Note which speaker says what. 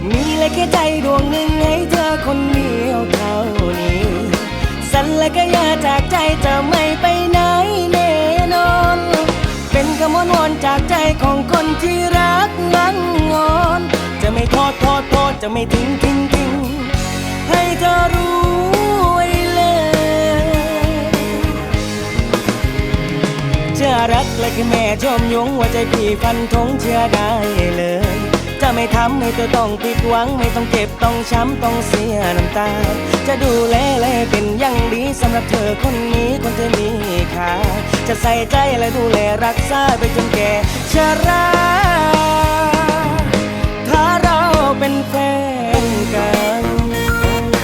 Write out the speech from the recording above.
Speaker 1: มีและแค่ใจดวงหนึ่งให้เธอคนเดียวเท่านี้สัญและก็อย่าจากใจจะไม่ไปไหนแน่นอนเป็นคำวอนจากใจของคนที่รักนั้นงอนจะไม่ทอดจะไม่ทิ้งให้เธอรู้ไว้เลยจะรักและแค่แม่ชมยงว่าใจพี่ฟันธงเชื่อได้เลยจะไม่ทำให้เธอต้องผิดหวังไม่ต้องเจ็บต้องช้ำต้องเสียน้ำตาจะดูแลและเป็นอย่างดีสำหรับเธอคนนี้คนเธอมีค่าจะใส่ใจและดูแลรักษาไปจนแก่ชราถ้าเราเป็นแฟ